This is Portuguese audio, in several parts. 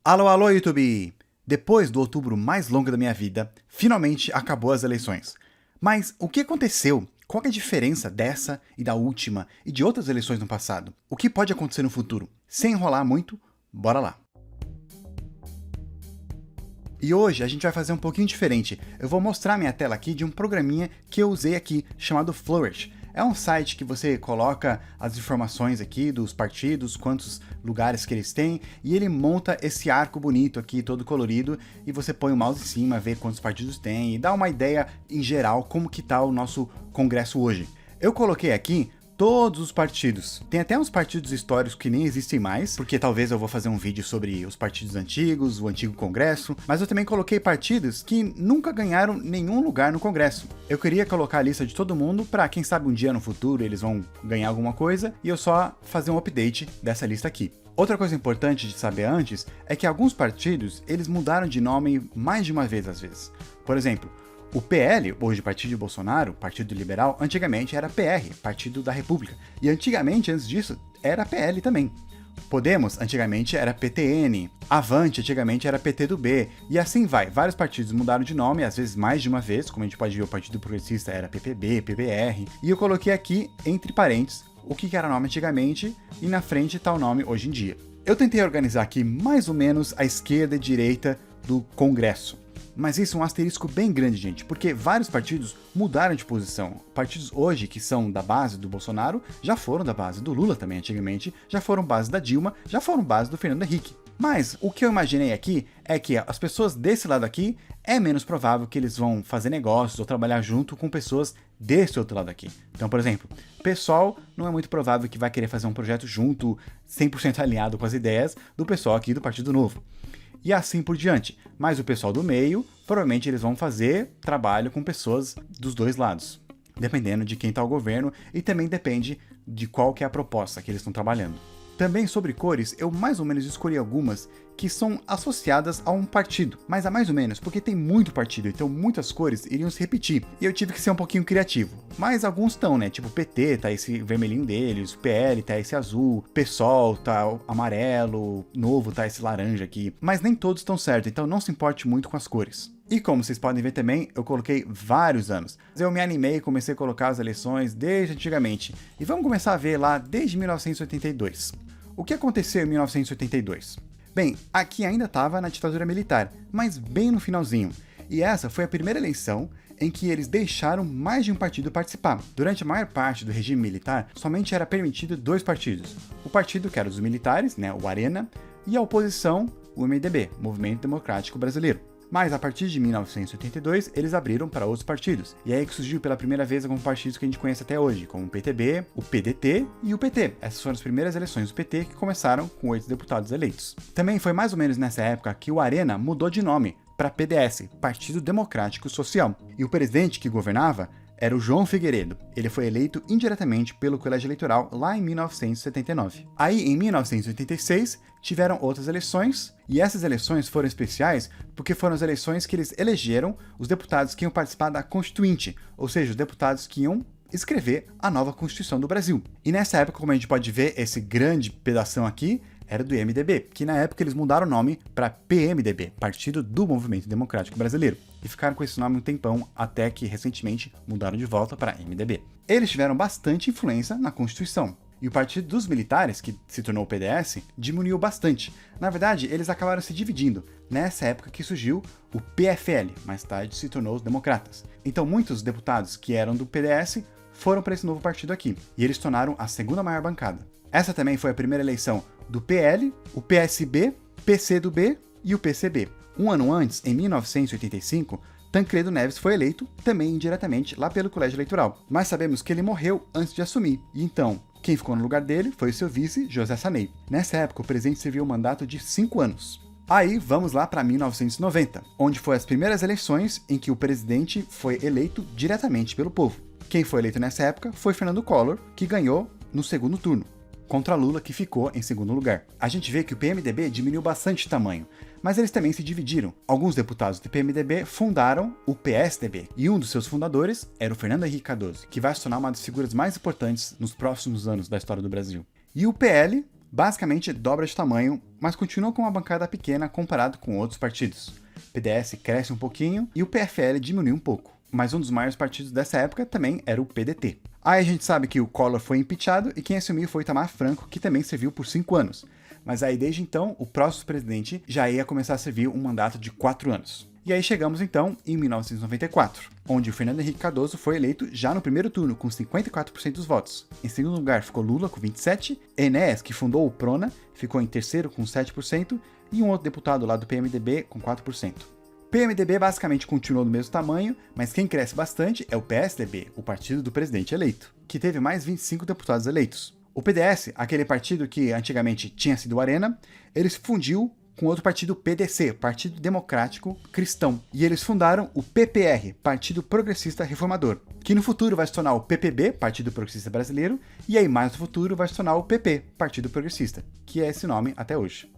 Alô, alô, YouTube! Depois do outubro mais longo da minha vida, finalmente acabou as eleições. Mas o que aconteceu? Qual é a diferença dessa e da última e de outras eleições no passado? O que pode acontecer no futuro? Sem enrolar muito, bora lá! E hoje a gente vai fazer um pouquinho diferente. Eu vou mostrar minha tela aqui de um programinha que eu usei aqui, chamado Flourish. É um site que você coloca as informações aqui dos partidos, quantos lugares que eles têm, e ele monta esse arco bonito aqui, todo colorido, e você põe o mouse em cima, vê quantos partidos tem, e dá uma ideia em geral como que tá o nosso congresso hoje. Eu coloquei aqui todos os partidos. Tem até uns partidos históricos que nem existem mais, porque talvez eu vou fazer um vídeo sobre os partidos antigos, o antigo Congresso, mas eu também coloquei partidos que nunca ganharam nenhum lugar no Congresso. Eu queria colocar a lista de todo mundo para quem sabe um dia no futuro eles vão ganhar alguma coisa e eu só fazer um update dessa lista aqui. Outra coisa importante de saber antes é que alguns partidos eles mudaram de nome mais de uma vez às vezes. Por exemplo, o PL, hoje Partido de Bolsonaro, Partido Liberal, antigamente era PR, Partido da República. E antigamente, antes disso, era PL também. Podemos, antigamente, era PTN. Avante, antigamente, era PTdoB. E assim vai. Vários partidos mudaram de nome, às vezes mais de uma vez. Como a gente pode ver, o Partido Progressista era PPB, PBR. E eu coloquei aqui, entre parênteses, o que era nome antigamente e na frente está o nome hoje em dia. Eu tentei organizar aqui mais ou menos a esquerda e direita do Congresso. Mas isso é um asterisco bem grande, gente, porque vários partidos mudaram de posição. Partidos hoje que são da base do Bolsonaro, já foram da base do Lula também antigamente, já foram base da Dilma, já foram base do Fernando Henrique. Mas o que eu imaginei aqui é que as pessoas desse lado aqui, é menos provável que eles vão fazer negócios ou trabalhar junto com pessoas desse outro lado aqui. Então, por exemplo, pessoal não é muito provável que vai querer fazer um projeto junto, 100% alinhado com as ideias do pessoal aqui do Partido Novo. E assim por diante. Mas o pessoal do meio, provavelmente eles vão fazer trabalho com pessoas dos dois lados, dependendo de quem está o governo e também depende de qual que é a proposta que eles estão trabalhando. Também sobre cores, eu mais ou menos escolhi algumas que são associadas a um partido, mas a mais ou menos, porque tem muito partido, então muitas cores iriam se repetir, e eu tive que ser um pouquinho criativo. Mas alguns estão, né, tipo PT tá esse vermelhinho deles, PL tá esse azul, PSOL tá amarelo, Novo tá esse laranja aqui, mas nem todos estão certos, então não se importe muito com as cores. E como vocês podem ver também, eu coloquei vários anos. Eu me animei e comecei a colocar as eleições desde antigamente, e vamos começar a ver lá desde 1982. O que aconteceu em 1982? Bem, aqui ainda estava na ditadura militar, mas bem no finalzinho. E essa foi a primeira eleição em que eles deixaram mais de um partido participar. Durante a maior parte do regime militar, somente era permitido dois partidos. O partido que era dos militares, né, o Arena, e a oposição, o MDB, Movimento Democrático Brasileiro. Mas a partir de 1982, eles abriram para outros partidos. E aí que surgiu pela primeira vez alguns partidos que a gente conhece até hoje, como o PTB, o PDT e o PT. Essas foram as primeiras eleições do PT que começaram com 8 deputados eleitos. Também foi mais ou menos nessa época que o Arena mudou de nome para PDS, Partido Democrático Social. E o presidente que governava era o João Figueiredo. Ele foi eleito indiretamente pelo colégio eleitoral lá em 1979. Aí, em 1986, tiveram outras eleições, e essas eleições foram especiais porque foram as eleições que eles elegeram os deputados que iam participar da Constituinte, ou seja, os deputados que iam escrever a nova Constituição do Brasil. E nessa época, como a gente pode ver, esse grande pedação aqui era do MDB, que na época eles mudaram o nome para PMDB, Partido do Movimento Democrático Brasileiro, e ficaram com esse nome um tempão, até que recentemente mudaram de volta para MDB. Eles tiveram bastante influência na Constituição, e o Partido dos Militares, que se tornou o PDS, diminuiu bastante. Na verdade, eles acabaram se dividindo, nessa época que surgiu o PFL, mais tarde se tornou os Democratas. Então muitos deputados que eram do PDS foram para esse novo partido aqui, e eles tornaram a segunda maior bancada. Essa também foi a primeira eleição do PL, o PSB, PCdoB e o PCB. Um ano antes, em 1985, Tancredo Neves foi eleito, também indiretamente, lá pelo colégio eleitoral. Mas sabemos que ele morreu antes de assumir, e então, quem ficou no lugar dele foi o seu vice, José Sarney. Nessa época, o presidente serviu um mandato de 5 anos. Aí, vamos lá para 1990, onde foi as primeiras eleições em que o presidente foi eleito diretamente pelo povo. Quem foi eleito nessa época foi Fernando Collor, que ganhou no segundo turno, contra Lula, que ficou em segundo lugar. A gente vê que o PMDB diminuiu bastante de tamanho, mas eles também se dividiram. Alguns deputados do PMDB fundaram o PSDB, e um dos seus fundadores era o Fernando Henrique Cardoso, que vai se tornar uma das figuras mais importantes nos próximos anos da história do Brasil. E o PL basicamente dobra de tamanho, mas continua com uma bancada pequena comparado com outros partidos. O PDS cresce um pouquinho e o PFL diminui um pouco, mas um dos maiores partidos dessa época também era o PDT. Aí a gente sabe que o Collor foi impeachado e quem assumiu foi Itamar Franco, que também serviu por 5 anos. Mas aí desde então, o próximo presidente já ia começar a servir um mandato de 4 anos. E aí chegamos então em 1994, onde o Fernando Henrique Cardoso foi eleito já no primeiro turno com 54% dos votos. Em segundo lugar ficou Lula com 27%, Enéas, que fundou o Prona, ficou em terceiro com 7%, e um outro deputado lá do PMDB com 4%. O PMDB basicamente continuou do mesmo tamanho, mas quem cresce bastante é o PSDB, o partido do presidente eleito, que teve mais 25 deputados eleitos. O PDS, aquele partido que antigamente tinha sido o Arena, ele se fundiu com outro partido, PDC, Partido Democrático Cristão. E eles fundaram o PPR, Partido Progressista Reformador, que no futuro vai se tornar o PPB, Partido Progressista Brasileiro, e aí mais no futuro vai se tornar o PP, Partido Progressista, que é esse nome até hoje.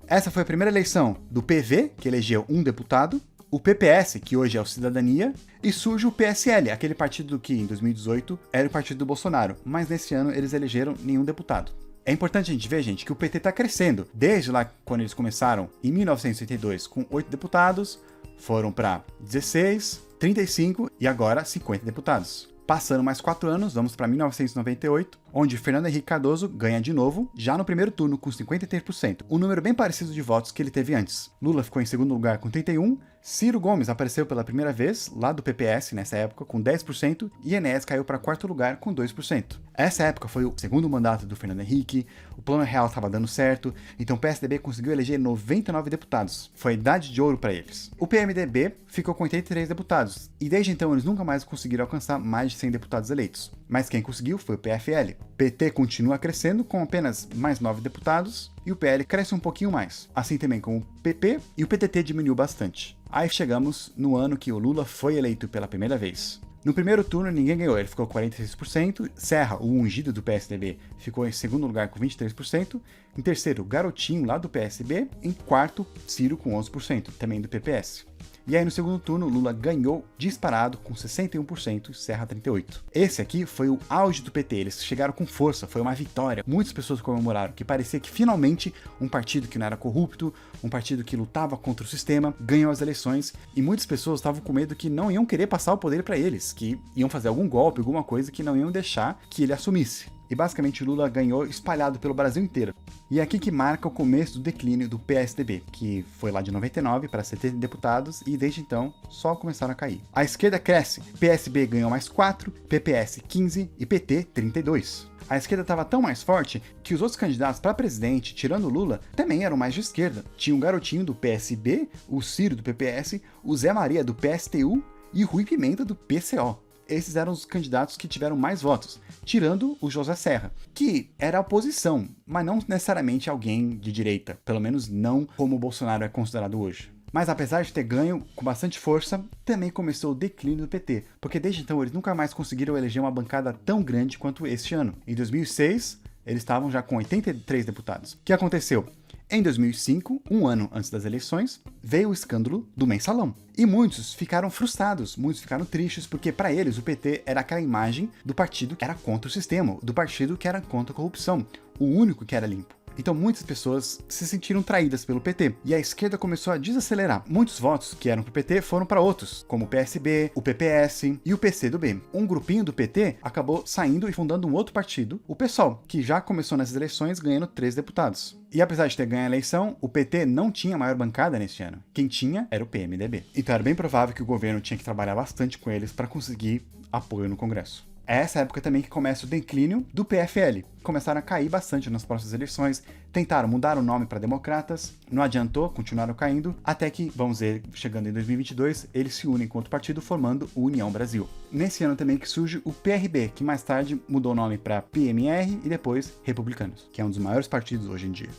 Essa foi a primeira eleição do PV, que elegeu um deputado, o PPS, que hoje é o Cidadania, e surge o PSL, aquele partido que em 2018 era o partido do Bolsonaro, mas nesse ano eles elegeram nenhum deputado. É importante a gente ver, gente, que o PT está crescendo. Desde lá, quando eles começaram, em 1982, com 8 deputados, foram para 16, 35 e agora 50 deputados. Passando mais 4 anos, vamos para 1998, onde Fernando Henrique Cardoso ganha de novo, já no primeiro turno com 53%, um número bem parecido de votos que ele teve antes. Lula ficou em segundo lugar com 31%, Ciro Gomes apareceu pela primeira vez, lá do PPS nessa época, com 10%, e Enéas caiu para quarto lugar com 2%. Essa época foi o segundo mandato do Fernando Henrique, o plano real estava dando certo, então o PSDB conseguiu eleger 99 deputados. Foi a idade de ouro para eles. O PMDB ficou com 83 deputados, e desde então eles nunca mais conseguiram alcançar mais de 100 deputados eleitos. Mas quem conseguiu foi o PFL. PT continua crescendo com apenas mais 9 deputados, e o PL cresce um pouquinho mais, assim também com o PP, e o PTT diminuiu bastante. Aí chegamos no ano que o Lula foi eleito pela primeira vez. No primeiro turno ninguém ganhou, ele ficou com 46%, Serra, o ungido do PSDB, ficou em segundo lugar com 23%, em terceiro, Garotinho, lá do PSB, em quarto, Ciro com 11%, também do PPS. E aí no segundo turno, Lula ganhou disparado com 61% e Serra 38%. Esse aqui foi o auge do PT, eles chegaram com força, foi uma vitória. Muitas pessoas comemoraram, que parecia que finalmente um partido que não era corrupto, um partido que lutava contra o sistema, ganhou as eleições, e muitas pessoas estavam com medo que não iam querer passar o poder para eles, que iam fazer algum golpe, alguma coisa que não iam deixar que ele assumisse. E basicamente Lula ganhou espalhado pelo Brasil inteiro. E é aqui que marca o começo do declínio do PSDB, que foi lá de 99 para 70 deputados e desde então só começaram a cair. A esquerda cresce, PSB ganhou mais 4, PPS 15 e PT 32. A esquerda estava tão mais forte que os outros candidatos para presidente, tirando o Lula, também eram mais de esquerda. Tinha o Garotinho do PSB, o Ciro do PPS, o Zé Maria do PSTU e o Rui Pimenta do PCO. Esses eram os candidatos que tiveram mais votos, tirando o José Serra, que era a oposição, mas não necessariamente alguém de direita, pelo menos não como o Bolsonaro é considerado hoje. Mas apesar de ter ganho com bastante força, também começou o declínio do PT, porque desde então eles nunca mais conseguiram eleger uma bancada tão grande quanto este ano. Em 2006, eles estavam já com 83 deputados. O que aconteceu? Em 2005, um ano antes das eleições, veio o escândalo do Mensalão. E muitos ficaram frustrados, muitos ficaram tristes, porque para eles o PT era aquela imagem do partido que era contra o sistema, do partido que era contra a corrupção, o único que era limpo. Então muitas pessoas se sentiram traídas pelo PT, e a esquerda começou a desacelerar. Muitos votos que eram pro PT foram para outros, como o PSB, o PPS e o PCdoB. Um grupinho do PT acabou saindo e fundando um outro partido, o PSOL, que já começou nessas eleições ganhando 3 deputados. E apesar de ter ganho a eleição, o PT não tinha maior bancada neste ano. Quem tinha era o PMDB. Então era bem provável que o governo tinha que trabalhar bastante com eles para conseguir apoio no Congresso. É essa época também que começa o declínio do PFL. Começaram a cair bastante nas próximas eleições, tentaram mudar o nome para Democratas, não adiantou, continuaram caindo, até que, vamos ver, chegando em 2022, eles se unem com outro partido formando o União Brasil. Nesse ano também que surge o PRB, que mais tarde mudou o nome para PMR e depois Republicanos, que é um dos maiores partidos hoje em dia.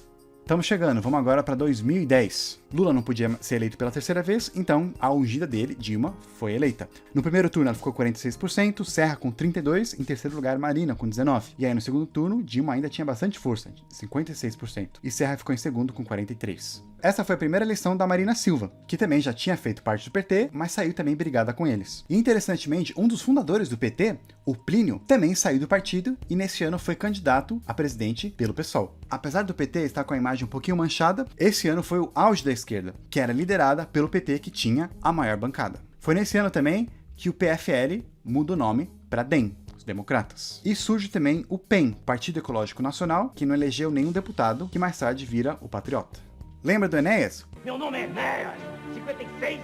Estamos chegando, vamos agora para 2010. Lula não podia ser eleito pela terceira vez, então a ungida dele, Dilma, foi eleita. No primeiro turno ela ficou 46%, Serra com 32%, em terceiro lugar Marina com 19%. E aí no segundo turno, Dilma ainda tinha bastante força, 56%, e Serra ficou em segundo com 43%. Essa foi a primeira eleição da Marina Silva, que também já tinha feito parte do PT, mas saiu também brigada com eles. E interessantemente, um dos fundadores do PT, o Plínio, também saiu do partido e nesse ano foi candidato a presidente pelo PSOL. Apesar do PT estar com a imagem um pouquinho manchada, esse ano foi o auge da esquerda, que era liderada pelo PT, que tinha a maior bancada. Foi nesse ano também que o PFL muda o nome para DEM, os Democratas. E surge também o PEN, Partido Ecológico Nacional, que não elegeu nenhum deputado, que mais tarde vira o Patriota. Lembra do Enéas? Meu nome é Enéas, 56.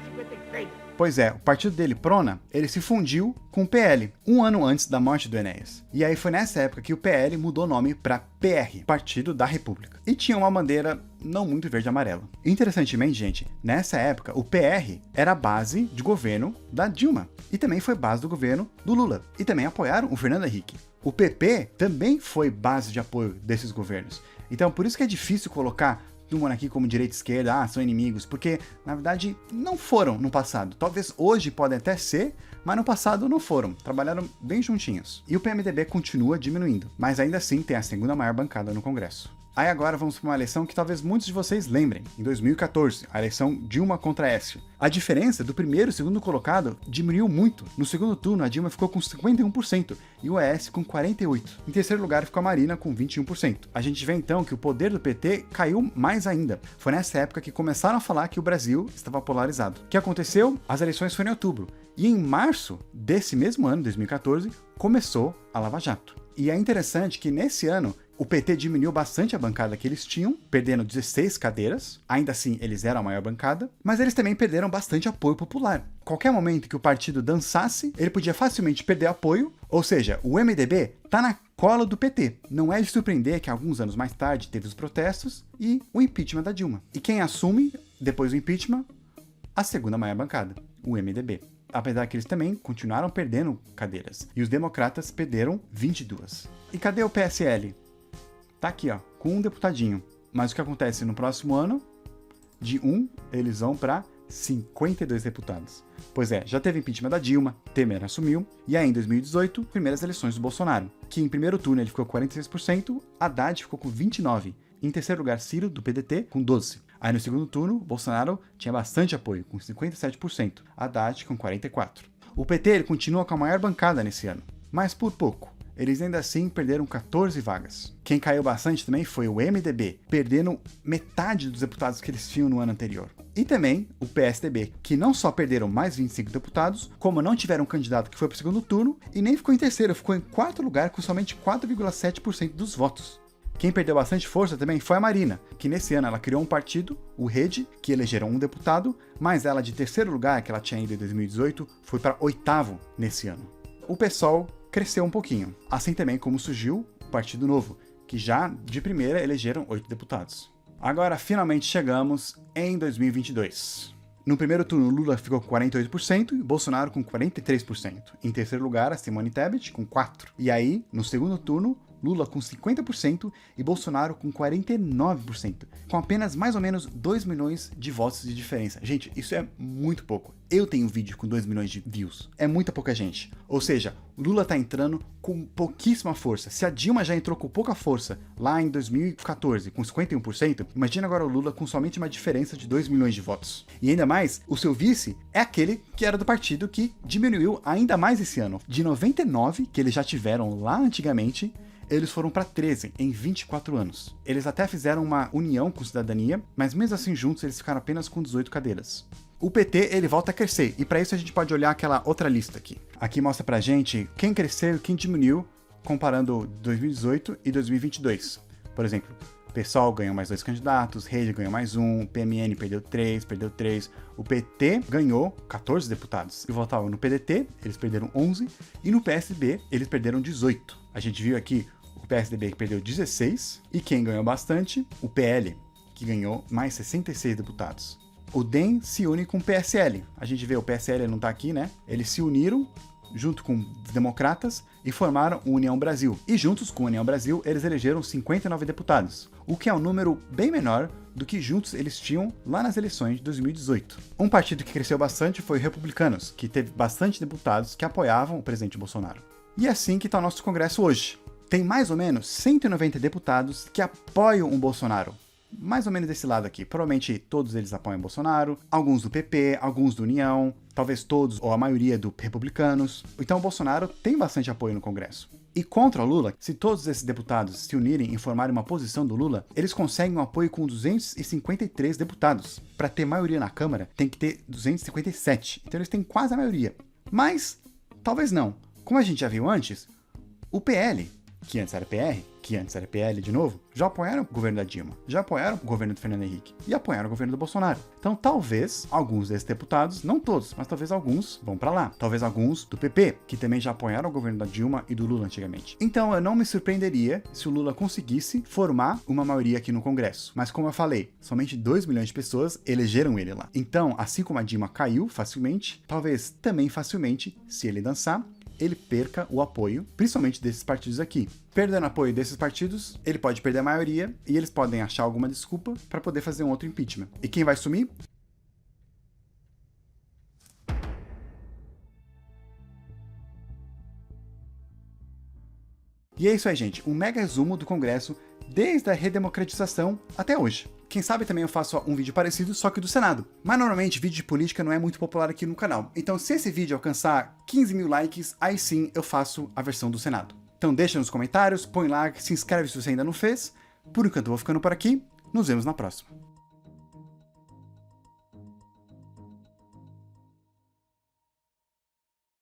Pois é, o partido dele, Prona, ele se fundiu com o PL, um ano antes da morte do Enéas. E aí foi nessa época que o PL mudou o nome para PR, Partido da República. E tinha uma bandeira não muito verde e amarela. Interessantemente, gente, nessa época, o PR era a base de governo da Dilma. E também foi base do governo do Lula. E também apoiaram o Fernando Henrique. O PP também foi base de apoio desses governos. Então, por isso que é difícil colocar um aqui como direita e esquerda, são inimigos, porque, na verdade, não foram no passado. Talvez hoje podem até ser, mas no passado não foram. Trabalharam bem juntinhos. E o PMDB continua diminuindo, mas ainda assim tem a segunda maior bancada no Congresso. Aí agora vamos para uma eleição que talvez muitos de vocês lembrem, em 2014, a eleição Dilma contra Aécio. A diferença do primeiro e segundo colocado diminuiu muito. No segundo turno, a Dilma ficou com 51% e o Aécio com 48%. Em terceiro lugar ficou a Marina com 21%. A gente vê então que o poder do PT caiu mais ainda. Foi nessa época que começaram a falar que o Brasil estava polarizado. O que aconteceu? As eleições foram em outubro. E em março desse mesmo ano, 2014, começou a Lava Jato. E é interessante que nesse ano, o PT diminuiu bastante a bancada que eles tinham, perdendo 16 cadeiras. Ainda assim, eles eram a maior bancada. Mas eles também perderam bastante apoio popular. Qualquer momento que o partido dançasse, ele podia facilmente perder apoio. Ou seja, o MDB tá na cola do PT. Não é de surpreender que alguns anos mais tarde teve os protestos e o impeachment da Dilma. E quem assume, depois do impeachment, a segunda maior bancada, o MDB. Apesar que eles também continuaram perdendo cadeiras. E os democratas perderam 22. E cadê o PSL? Tá aqui, ó, com um deputadinho. Mas o que acontece no próximo ano? De eles vão para 52 deputados. Pois é, já teve impeachment da Dilma, Temer assumiu, e aí em 2018, primeiras eleições do Bolsonaro, que em primeiro turno ele ficou com 46%, Haddad ficou com 29%, em terceiro lugar Ciro, do PDT, com 12%. Aí no segundo turno, Bolsonaro tinha bastante apoio, com 57%, Haddad com 44%. O PT ele continua com a maior bancada nesse ano, mas por pouco. Eles ainda assim perderam 14 vagas. Quem caiu bastante também foi o MDB, perdendo metade dos deputados que eles tinham no ano anterior. E também o PSDB, que não só perderam mais 25 deputados, como não tiveram um candidato que foi para o segundo turno, e nem ficou em terceiro, ficou em quarto lugar com somente 4,7% dos votos. Quem perdeu bastante força também foi a Marina, que nesse ano ela criou um partido, o Rede, que elegeram um deputado, mas ela de terceiro lugar, que ela tinha ido em 2018, foi para oitavo nesse ano. O PSOL cresceu um pouquinho, assim também como surgiu o Partido Novo, que já de primeira elegeram 8 deputados. Agora finalmente chegamos em 2022. No primeiro turno, Lula ficou com 48% e Bolsonaro com 43%. Em terceiro lugar, a Simone Tebet com 4%. E aí, no segundo turno, Lula com 50% e Bolsonaro com 49%, com apenas mais ou menos 2 milhões de votos de diferença. Gente, isso é muito pouco. Eu tenho um vídeo com 2 milhões de views. É muita pouca gente. Ou seja, o Lula tá entrando com pouquíssima força. Se a Dilma já entrou com pouca força lá em 2014, com 51%, imagina agora o Lula com somente uma diferença de 2 milhões de votos. E ainda mais, o seu vice é aquele que era do partido que diminuiu ainda mais esse ano. De 99, que eles já tiveram lá antigamente, eles foram para 13 em 24 anos. Eles até fizeram uma união com Cidadania, mas mesmo assim juntos eles ficaram apenas com 18 cadeiras. O PT ele volta a crescer, e para isso a gente pode olhar aquela outra lista aqui. Aqui mostra pra gente quem cresceu e quem diminuiu, comparando 2018 e 2022. Por exemplo, PSOL ganhou mais 2 candidatos, Rede ganhou mais 1, PMN perdeu 3, o PT ganhou 14 deputados. E votavam no PDT, eles perderam 11, e no PSB, eles perderam 18. A gente viu aqui o PSDB que perdeu 16, e quem ganhou bastante? O PL, que ganhou mais 66 deputados. O DEM se une com o PSL. A gente vê o PSL não tá aqui, né? Eles se uniram junto com os democratas e formaram o União Brasil. E juntos com a União Brasil, eles elegeram 59 deputados, o que é um número bem menor do que juntos eles tinham lá nas eleições de 2018. Um partido que cresceu bastante foi o Republicanos, que teve bastante deputados que apoiavam o presidente Bolsonaro. E é assim que está o nosso Congresso hoje. Tem mais ou menos 190 deputados que apoiam o Bolsonaro. Mais ou menos desse lado aqui. Provavelmente todos eles apoiam o Bolsonaro, alguns do PP, alguns do União, talvez todos ou a maioria do Republicanos. Então o Bolsonaro tem bastante apoio no Congresso. E contra o Lula, se todos esses deputados se unirem e formarem uma posição do Lula, eles conseguem um apoio com 253 deputados. Para ter maioria na Câmara, tem que ter 257. Então eles têm quase a maioria. Mas, talvez não. Como a gente já viu antes, o PL, que antes era PR, que antes era PL de novo, já apoiaram o governo da Dilma, já apoiaram o governo do Fernando Henrique e apoiaram o governo do Bolsonaro. Então talvez alguns desses deputados, não todos, mas talvez alguns vão pra lá. Talvez alguns do PP, que também já apoiaram o governo da Dilma e do Lula antigamente. Então eu não me surpreenderia se o Lula conseguisse formar uma maioria aqui no Congresso. Mas como eu falei, somente 2 milhões de pessoas elegeram ele lá. Então, assim como a Dilma caiu facilmente, talvez também facilmente, se ele dançar, ele perca o apoio, principalmente desses partidos aqui. Perdendo apoio desses partidos, ele pode perder a maioria e eles podem achar alguma desculpa para poder fazer um outro impeachment. E quem vai sumir? E é isso aí, gente. Um mega resumo do Congresso desde a redemocratização até hoje. Quem sabe também eu faço um vídeo parecido, só que do Senado. Mas normalmente vídeo de política não é muito popular aqui no canal. Então se esse vídeo alcançar 15 mil likes, aí sim eu faço a versão do Senado. Então deixa nos comentários, põe like, se inscreve se você ainda não fez. Por enquanto eu vou ficando por aqui. Nos vemos na próxima.